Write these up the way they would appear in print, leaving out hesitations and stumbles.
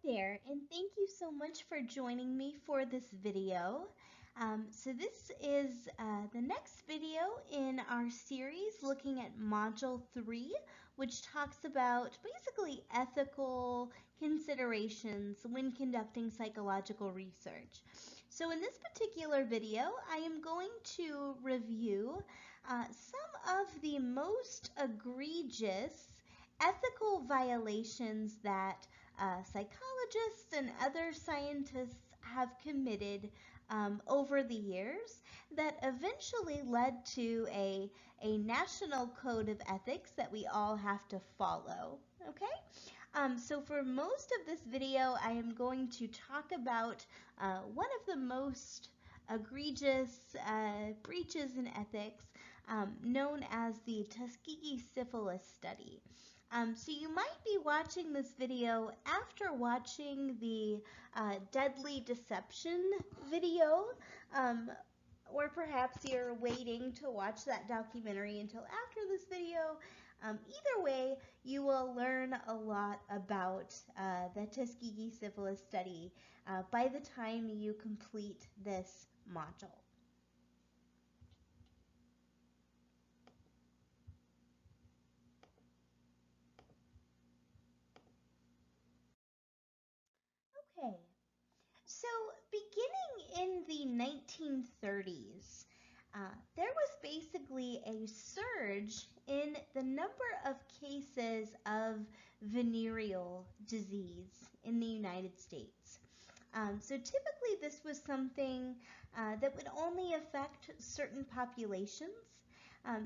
there, and thank you so much for joining me for this video. So this is the next video in our series looking at Module 3, which talks about basically ethical considerations when conducting psychological research. So in this particular video, I am going to review some of the most egregious ethical violations that psychologists and other scientists have committed over the years that eventually led to a national code of ethics that we all have to follow. Okay? So for most of this video, I am going to talk about one of the most egregious breaches in ethics known as the Tuskegee syphilis study. So you might be watching this video after watching the Deadly Deception video, or perhaps you're waiting to watch that documentary until after this video. Either way, you will learn a lot about the Tuskegee syphilis study by the time you complete this module. Okay, so beginning in the 1930s, there was basically a surge in the number of cases of venereal disease in the United States. So typically this was something that would only affect certain populations.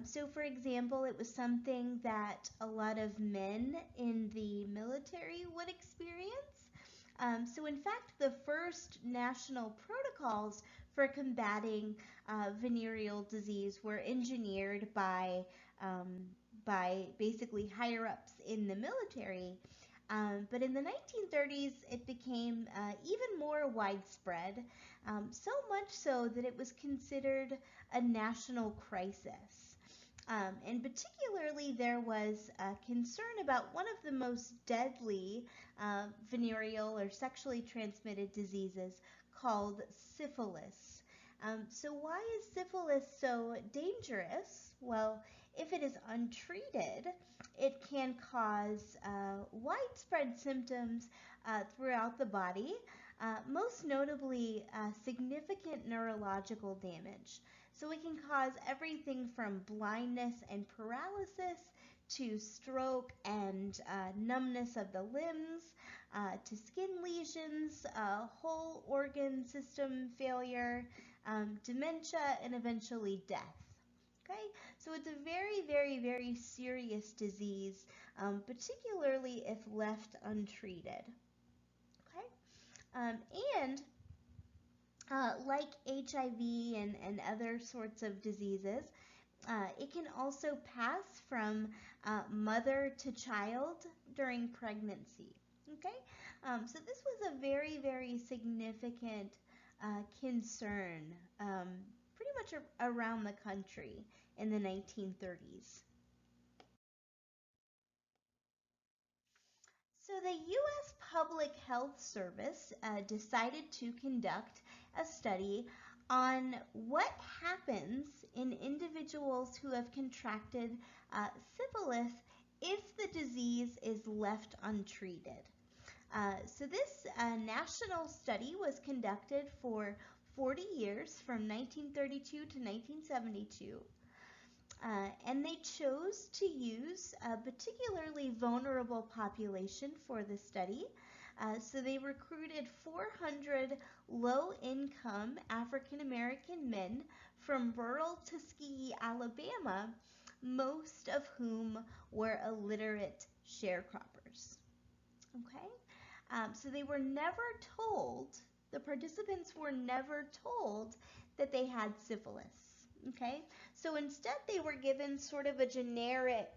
So for example, it was something that a lot of men in the military would experience. So in fact, the first national protocols for combating venereal disease were engineered by basically higher ups in the military. But in the 1930s, it became even more widespread, so much so that it was considered a national crisis. And particularly, there was concern about one of the most deadly venereal or sexually transmitted diseases called syphilis. So why is syphilis so dangerous? Well, if it is untreated, it can cause widespread symptoms throughout the body, most notably significant neurological damage. So it can cause everything from blindness and paralysis to stroke and numbness of the limbs, to skin lesions, whole organ system failure, dementia, and eventually death. Okay, so it's a very, very, very serious disease, particularly if left untreated. Okay, and like HIV and other sorts of diseases, it can also pass from mother to child during pregnancy. Okay, so this was a very, very significant concern pretty much around the country in the 1930s. So the U.S. Public Health Service decided to conduct a study on what happens in individuals who have contracted syphilis if the disease is left untreated. So this national study was conducted for 40 years from 1932 to 1972. And they chose to use a particularly vulnerable population for the study. So they recruited 400 low-income African American men from rural Tuskegee, Alabama, most of whom were illiterate sharecroppers. Okay? So they were never told, the participants were never told that they had syphilis. Okay? So instead, they were given sort of a generic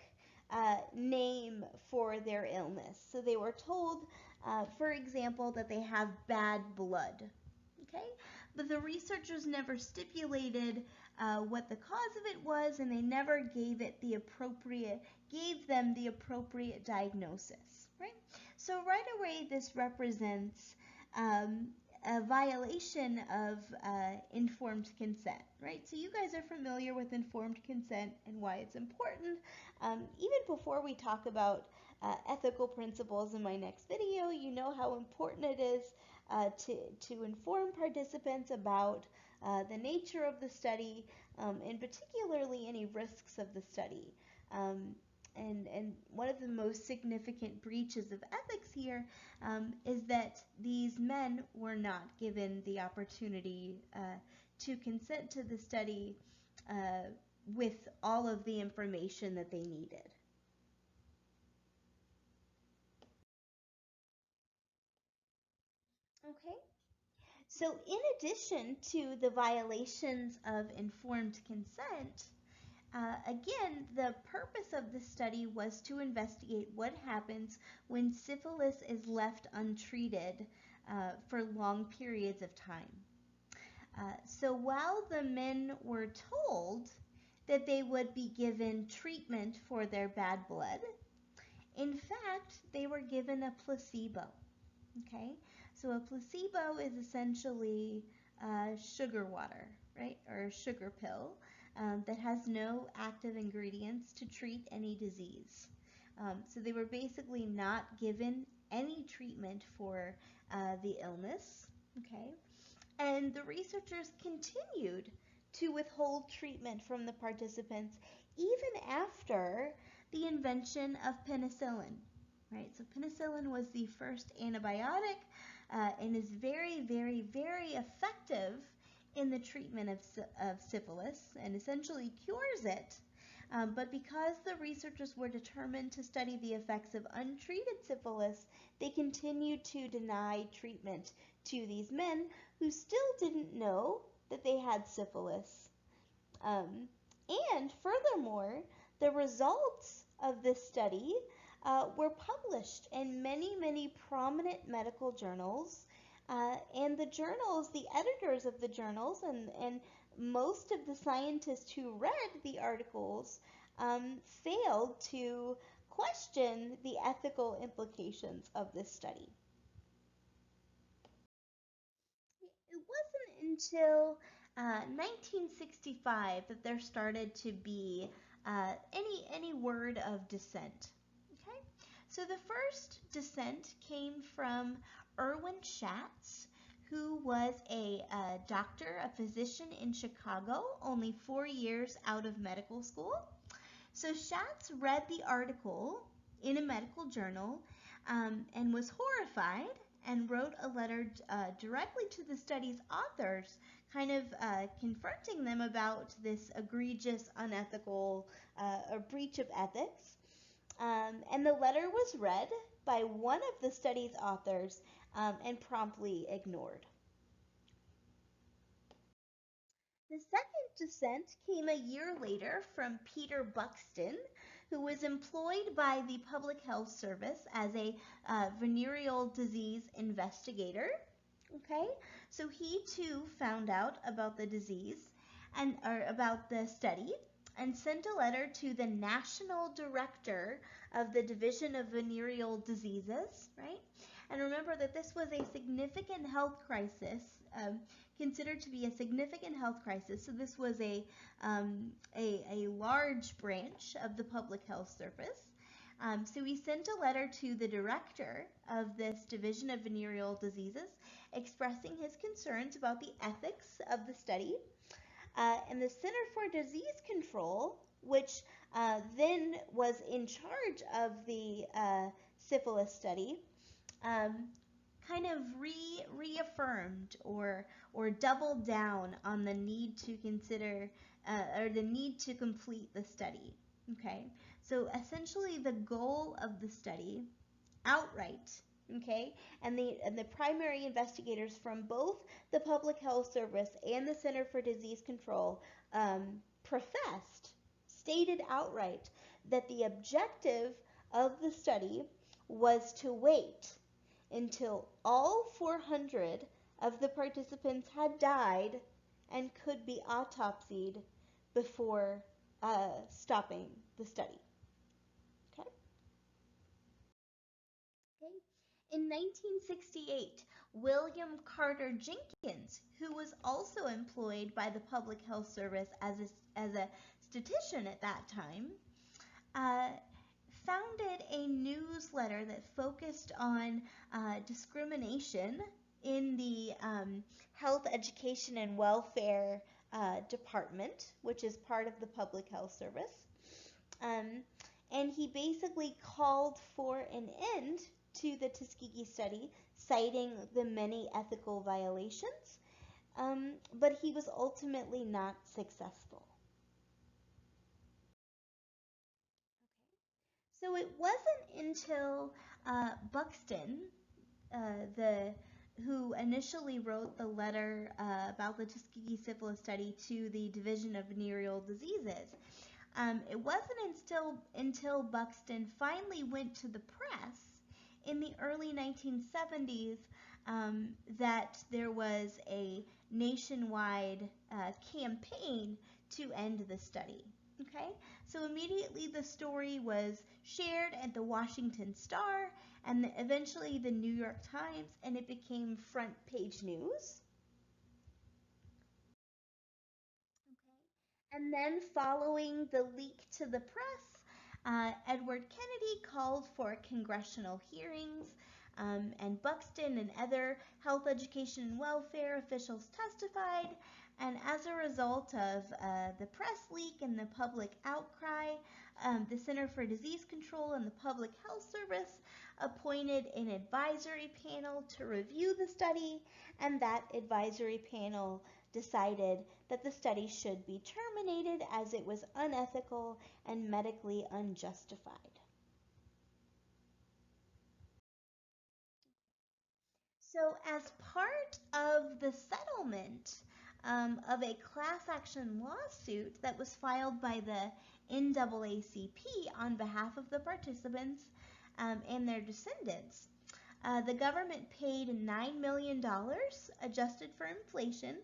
name for their illness. So they were told, for example, that they have bad blood. Okay? But the researchers never stipulated what the cause of it was, and they never gave them the appropriate diagnosis. right? So right away, this represents um, a violation of informed consent, right? So you guys are familiar with informed consent and why it's important. Even before we talk about ethical principles in my next video, you know how important it is to inform participants about the nature of the study, and particularly any risks of the study. Um, and one of the most significant breaches of ethics here is that these men were not given the opportunity to consent to the study uh, with all of the information that they needed. Okay, so in addition to the violations of informed consent, again, the purpose of the study was to investigate what happens when syphilis is left untreated for long periods of time. So while the men were told that they would be given treatment for their bad blood, in fact, they were given a placebo. Okay, so a placebo is essentially sugar water, right, or a sugar pill that has no active ingredients to treat any disease. So they were basically not given any treatment for the illness. Okay, and the researchers continued to withhold treatment from the participants even after the invention of penicillin. Right, so penicillin was the first antibiotic and is very, very, very effective in the treatment of syphilis and essentially cures it. But because the researchers were determined to study the effects of untreated syphilis, they continued to deny treatment to these men who still didn't know that they had syphilis. Um, and furthermore, the results of this study were published in many, many prominent medical journals. And the journals, the editors of the journals, and most of the scientists who read the articles failed to question the ethical implications of this study. It wasn't until 1965 that there started to be any word of dissent. Okay, so the first dissent came from Erwin Schatz, who was a doctor, a physician in Chicago, only 4 years out of medical school. So Schatz read the article in a medical journal and was horrified and wrote a letter directly to the study's authors, kind of confronting them about this egregious, unethical, or breach of ethics. And the letter was read by one of the study's authors and promptly ignored. The second dissent came a year later from Peter Buxton, who was employed by the Public Health Service as a venereal disease investigator. Okay, so he too found out about the disease and or about the study and sent a letter to the national director of the Division of Venereal Diseases, right? And remember that this was a significant health crisis, considered to be a significant health crisis. So this was a large branch of the Public Health Service. So he sent a letter to the director of this Division of Venereal Diseases expressing his concerns about the ethics of the study. And the Center for Disease Control, which then was in charge of the syphilis study, um, kind of reaffirmed or doubled down on the need to consider or the need to complete the study. Okay, so essentially the goal of the study outright, okay, and the primary investigators from both the Public Health Service and the Center for Disease Control professed, stated outright that the objective of the study was to wait until all 400 of the participants had died and could be autopsied before stopping the study. Okay? In 1968, William Carter Jenkins, who was also employed by the Public Health Service as a statistician at that time, uh, founded a newsletter that focused on discrimination in the health, education, and welfare department, which is part of the Public Health Service. Um, and he basically called for an end to the Tuskegee study, citing the many ethical violations, but he was ultimately not successful. So it wasn't until Buxton, the who initially wrote the letter about the Tuskegee syphilis study to the Division of Venereal Diseases. It wasn't until Buxton finally went to the press in the early 1970s that there was a nationwide campaign to end the study. Okay, so immediately the story was shared at the Washington Star and eventually the New York Times, and it became front page news. Okay. And then, following the leak to the press, Edward Kennedy called for congressional hearings, and Buxton and other health, education, and welfare officials testified. And as a result of the press leak and the public outcry, the Center for Disease Control and the Public Health Service appointed an advisory panel to review the study, and that advisory panel decided that the study should be terminated as it was unethical and medically unjustified. So, as part of the settlement of a class action lawsuit that was filed by the NAACP on behalf of the participants and their descendants, the government paid $9 million adjusted for inflation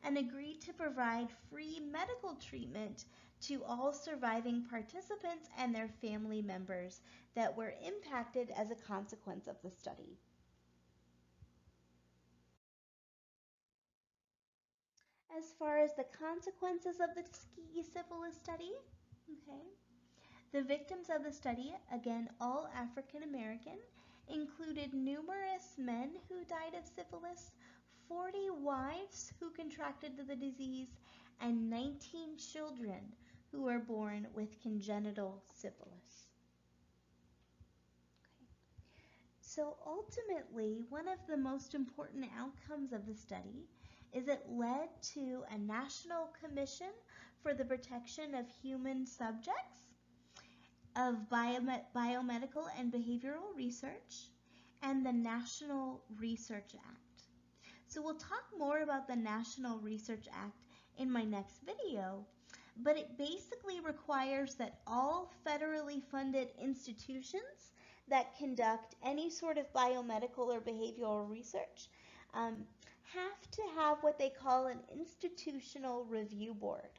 and agreed to provide free medical treatment to all surviving participants and their family members that were impacted as a consequence of the study. As far as the consequences of the Tuskegee syphilis study, okay, the victims of the study, again all African American, included numerous men who died of syphilis, 40 wives who contracted the disease, and 19 children who were born with congenital syphilis. Okay. So ultimately, one of the most important outcomes of the study is it led to a National Commission for the Protection of Human Subjects of Biomedical and Behavioral Research and the National Research Act. So we'll talk more about the National Research Act in my next video, but it basically requires that all federally funded institutions that conduct any sort of biomedical or behavioral research have to have what they call an institutional review board.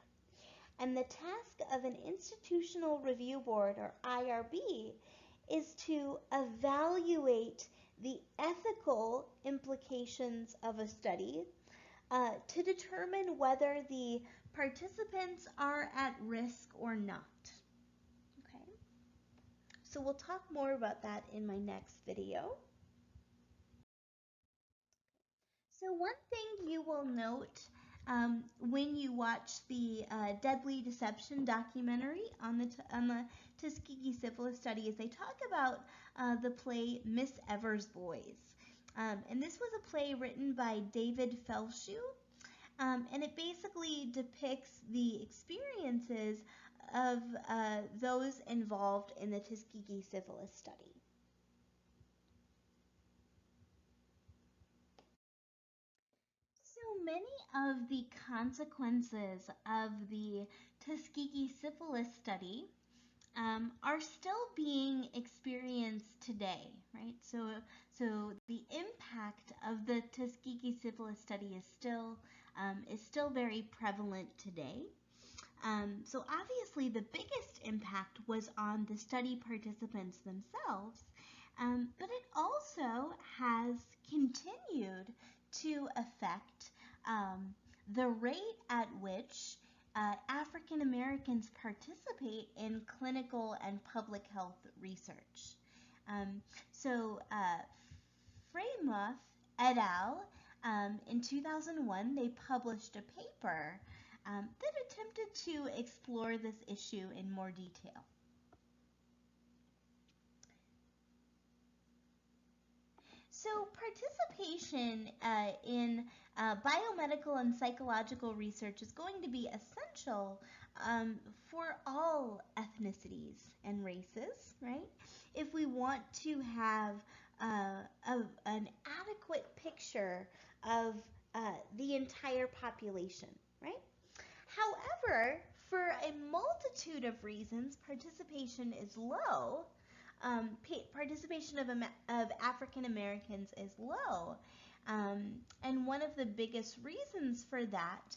And the task of an institutional review board, or IRB, is to evaluate the ethical implications of a study to determine whether the participants are at risk or not. Okay, so we'll talk more about that in my next video. So one thing you will note when you watch the Deadly Deception documentary on the Tuskegee syphilis study is they talk about the play Miss Evers' Boys. And this was a play written by David Felshew, and it basically depicts the experiences of those involved in the Tuskegee syphilis study. So many of the consequences of the Tuskegee syphilis study are still being experienced today, right? So the impact of the Tuskegee syphilis study is still very prevalent today. So obviously the biggest impact was on the study participants themselves, But it also has continued to affect the rate at which African Americans participate in clinical and public health research. Um, so, Fremuth et al. In 2001, they published a paper that attempted to explore this issue in more detail. So participation in biomedical and psychological research is going to be essential for all ethnicities and races, right? If we want to have an adequate picture of the entire population, right? However, for a multitude of reasons, participation is low. Participation of African Americans is low. And one of the biggest reasons for that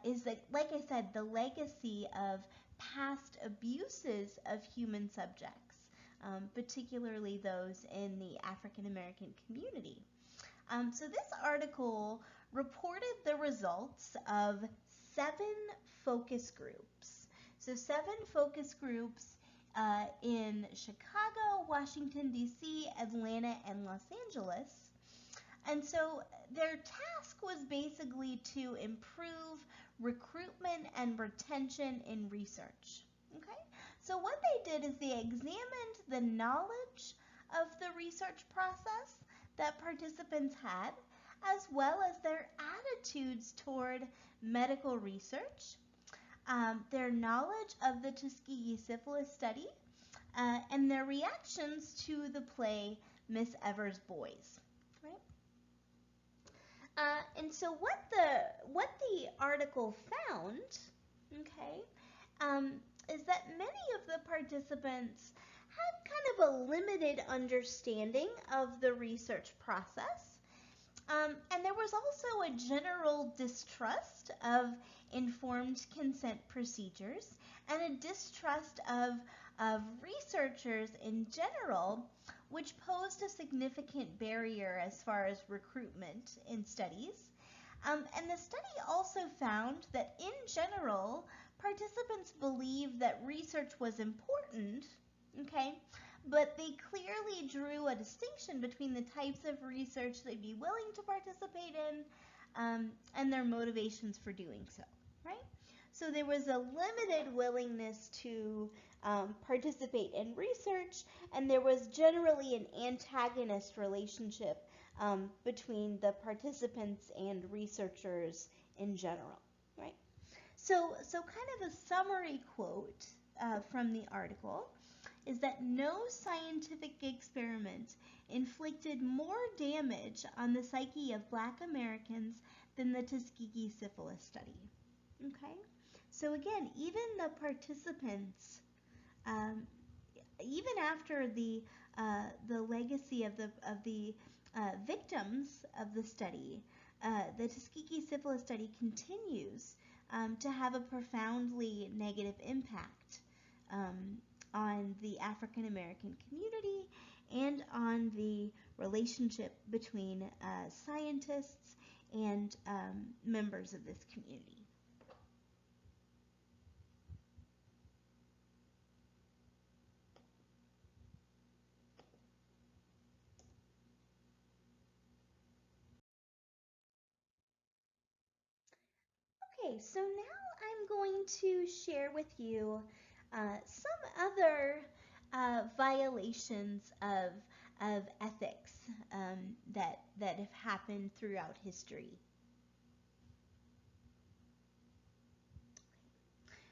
is that, like I said, the legacy of past abuses of human subjects, particularly those in the African American community. So this article reported the results of 7 focus groups. So 7 focus groups in Chicago, Washington, D.C., Atlanta, and Los Angeles. And so their task was basically to improve recruitment and retention in research. Okay? So what they did is they examined the knowledge of the research process that participants had, as well as their attitudes toward medical research, their knowledge of the Tuskegee syphilis study, and their reactions to the play Miss Evers' Boys. Right? And so what the article found, okay, is that many of the participants had kind of a limited understanding of the research process. And there was also a general distrust of informed consent procedures and a distrust of researchers in general, which posed a significant barrier as far as recruitment in studies. And the study also found that in general, participants believed that research was important, okay, but they clearly drew a distinction between the types of research they'd be willing to participate in and their motivations for doing so, right? So there was a limited willingness to participate in research, and there was generally an antagonist relationship between the participants and researchers in general, right? So kind of a summary quote from the article is that no scientific experiment inflicted more damage on the psyche of Black Americans than the Tuskegee syphilis study. Okay? So again, even the participants, even after the legacy of the victims of the study, the Tuskegee syphilis study continues to have a profoundly negative impact on the African American community and on the relationship between scientists and members of this community. Okay, so now I'm going to share with you some other violations of ethics that have happened throughout history.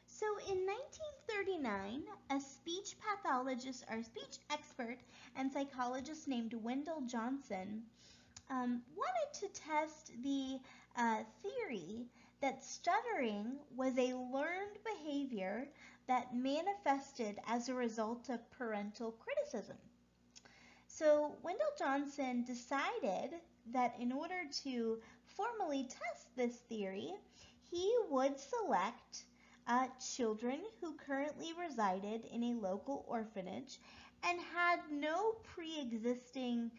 So in 1939, a speech pathologist or speech expert and psychologist named Wendell Johnson wanted to test the theory that stuttering was a learned behavior that manifested as a result of parental criticism. So Wendell Johnson decided that in order to formally test this theory, he would select children who currently resided in a local orphanage and had no pre-existing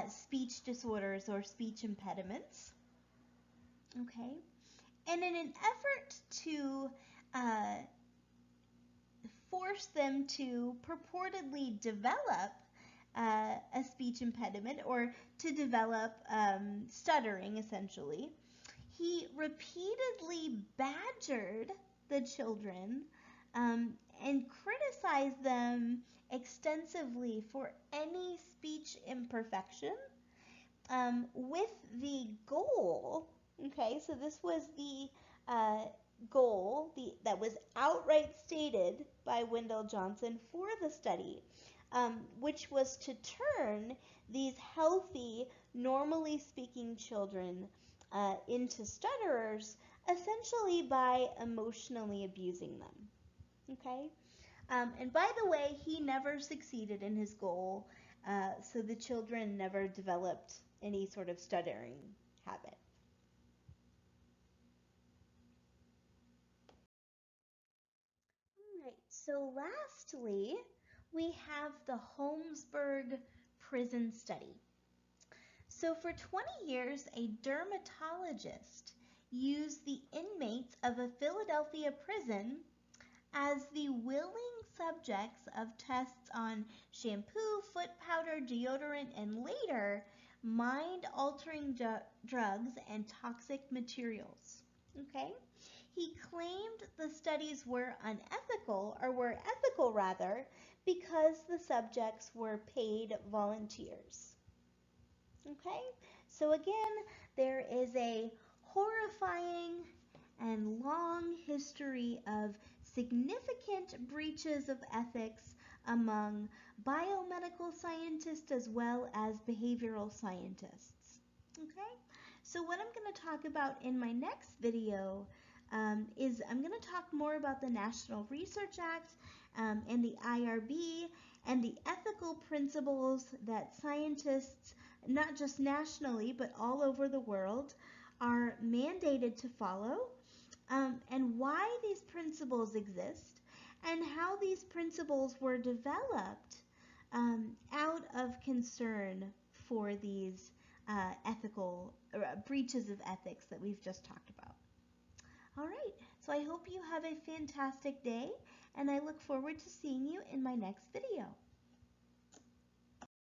speech disorders or speech impediments. Okay, and in an effort to force them to purportedly develop a speech impediment or to develop stuttering, essentially, he repeatedly badgered the children and criticized them extensively for any speech imperfection with the goal, okay, so this was the goal that was outright stated by Wendell Johnson for the study, which was to turn these healthy, normally speaking children into stutterers, essentially by emotionally abusing them. Okay? And by the way, he never succeeded in his goal, so the children never developed any sort of stuttering habit. All right, so lastly, we have the Holmesburg prison study. So for 20 years, a dermatologist used the inmates of a Philadelphia prison as the willing subjects of tests on shampoo, foot powder, deodorant, and later mind-altering drugs and toxic materials. Okay? He claimed the studies were unethical, or were ethical rather, because the subjects were paid volunteers. Okay? So again, there is a horrifying and long history of significant breaches of ethics among biomedical scientists as well as behavioral scientists. Okay? So what I'm going to talk about in my next video is I'm going to talk more about the National Research Act and the IRB and the ethical principles that scientists, not just nationally but all over the world, are mandated to follow, and why these principles exist, and how these principles were developed out of concern for these ethical breaches of ethics that we've just talked about. All right, so I hope you have a fantastic day, and I look forward to seeing you in my next video.